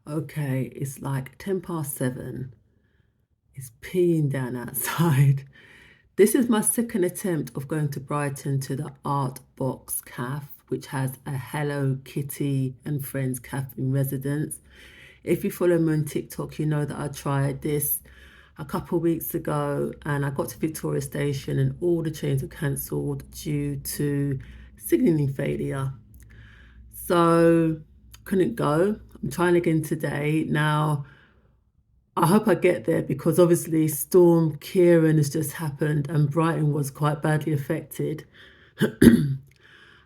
Okay, it's like 7:10. It's peeing down outside. This is my second attempt of going to Brighton to the Artbox Cafe, which has a Hello Kitty and Friends cafe in residence. If you follow me on TikTok, you know that I tried this a couple of weeks ago and I got to Victoria Station and all the trains were cancelled due to signalling failure. So couldn't go. I'm trying again today. Now, I hope I get there because obviously Storm Kieran has just happened and Brighton was quite badly affected.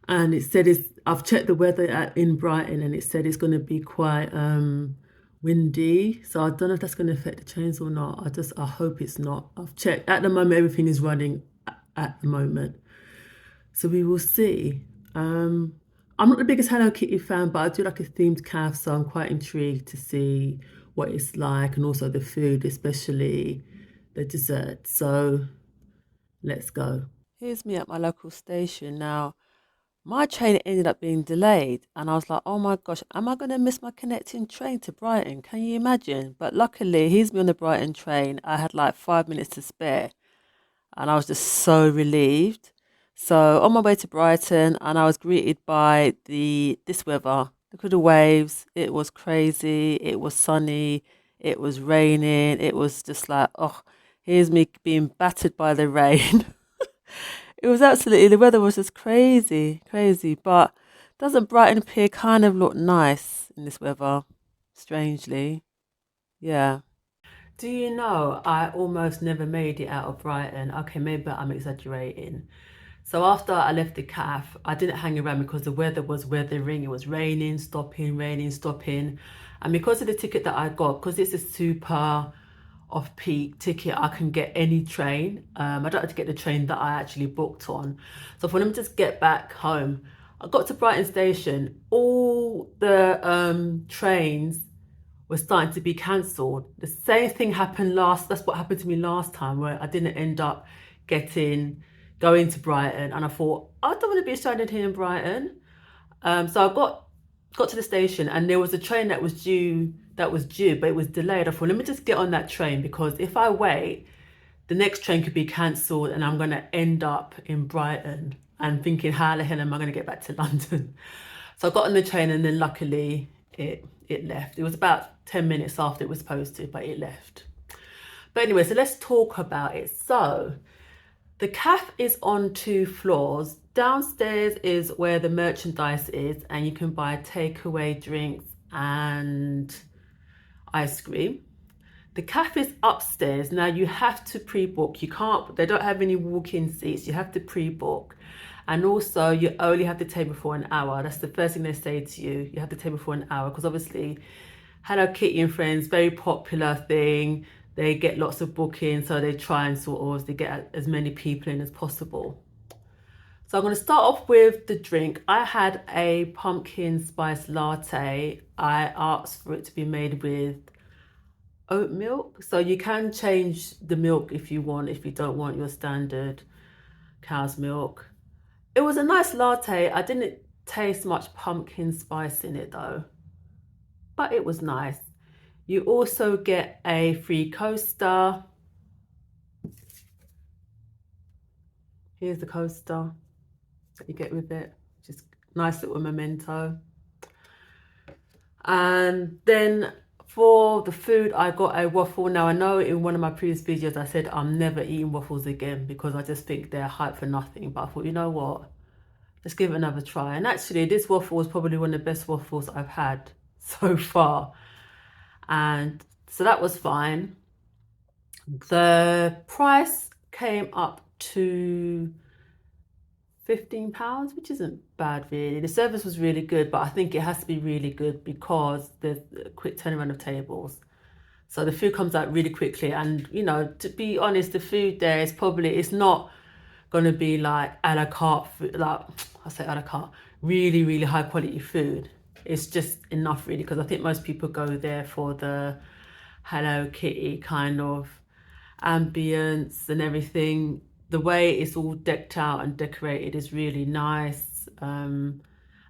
And it said I've checked the weather in Brighton and it said it's going to be quite windy. So I don't know if that's going to affect the trains or not. I hope it's not. I've checked at the moment, everything is running at the moment. So we will see. I'm not the biggest Hello Kitty fan, but I do like a themed cafe, so I'm quite intrigued to see what it's like and also the food, especially the dessert. So let's go. Here's me at my local station. Now, my train ended up being delayed, and I was like, oh my gosh, am I going to miss my connecting train to Brighton? Can you imagine? But luckily, here's me on the Brighton train. I had like 5 minutes to spare and I was just so relieved. So on my way to Brighton, and I was greeted by the this weather. Look at the waves. It was crazy. It was sunny. It was raining. It was just like, oh, here's me being battered by the rain. It was absolutely, the weather was just crazy, crazy. But doesn't Brighton appear kind of look nice in this weather? Strangely, yeah. Do you know, I almost never made it out of Brighton. Okay, maybe I'm exaggerating. So after I left the cafe, I didn't hang around because the weather was weathering. It was raining, stopping, raining, stopping. And because of the ticket that I got, because it's a super off-peak ticket, I can get any train. I don't have to get the train that I actually booked on. So for them to just get back home, I got to Brighton Station. All the trains were starting to be cancelled. The same thing happened that's what happened to me last time where I didn't end up going to Brighton and I thought, I don't want to be stranded here in Brighton. So I got to the station and there was a train that was due, but it was delayed. I thought, let me just get on that train because if I wait, the next train could be cancelled and I'm gonna end up in Brighton and thinking, how the hell am I gonna get back to London? So I got on the train and then luckily it left. It was about 10 minutes after it was supposed to, but it left. But anyway, so let's talk about it. So the cafe is on 2 floors. Downstairs is where the merchandise is, and you can buy takeaway drinks and ice cream. The cafe is upstairs. Now you have to pre-book. You can't, they don't have any walk-in seats. You have to pre-book. And also you only have the table for an hour. That's the first thing they say to you. You have the table for an hour because obviously Hello Kitty and Friends, very popular thing. They get lots of bookings, so they try and sort of they get as many people in as possible. So I'm going to start off with the drink. I had a pumpkin spice latte. I asked for it to be made with oat milk. So you can change the milk if you want, if you don't want your standard cow's milk. It was a nice latte. I didn't taste much pumpkin spice in it though, but it was nice. You also get a free coaster. Here's the coaster that you get with it. Just nice little memento. And then for the food, I got a waffle. Now, I know in one of my previous videos, I said I'm never eating waffles again because I just think they're hype for nothing. But I thought, you know what? Let's give it another try. And actually, this waffle was probably one of the best waffles I've had so far. And so that was fine. The price came up to £15, which isn't bad really. The service was really good, but I think it has to be really good because there's a quick turnaround of tables. So the food comes out really quickly. And, you know, to be honest, the food there is probably, it's not going to be like a la carte food, like I say a la carte, really, really high quality food. It's just enough really because I think most people go there for the Hello Kitty kind of ambience and everything. The way it's all decked out and decorated is really nice.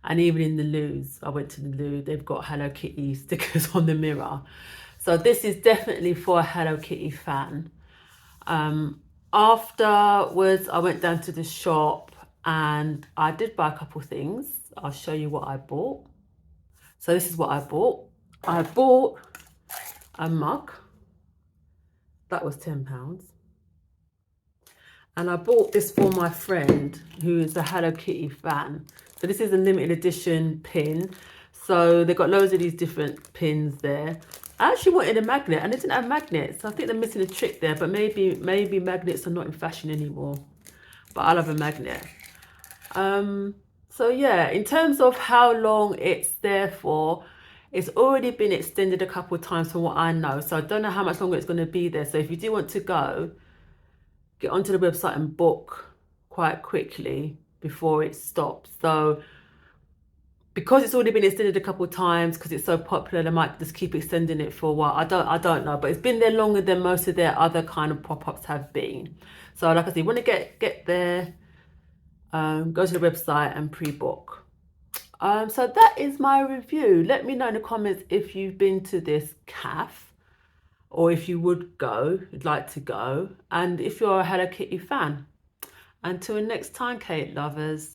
And even in the loos, I went to the loo, they've got Hello Kitty stickers on the mirror. So this is definitely for a Hello Kitty fan. Afterwards, I went down to the shop and I did buy a couple things. I'll show you what I bought. So this is what I bought. I bought a mug. That was £10. And I bought this for my friend who is a Hello Kitty fan. So this is a limited edition pin. So they've got loads of these different pins there. I actually wanted a magnet and they didn't have magnets. So I think they're missing a trick there, but maybe magnets are not in fashion anymore. But I love a magnet. So yeah, in terms of how long it's there for, it's already been extended a couple of times from what I know. So I don't know how much longer it's going to be there. So if you do want to go, get onto the website and book quite quickly before it stops. So because it's already been extended a couple of times, because it's so popular, they might just keep extending it for a while. I don't know, but it's been there longer than most of their other kind of pop-ups have been. So like I said, you want to get there, go to the website and pre-book. So that is my review. Let me know in the comments if you've been to this cafe, or if you would like to go, and if you're a Hello Kitty fan. Until next time, Kate lovers.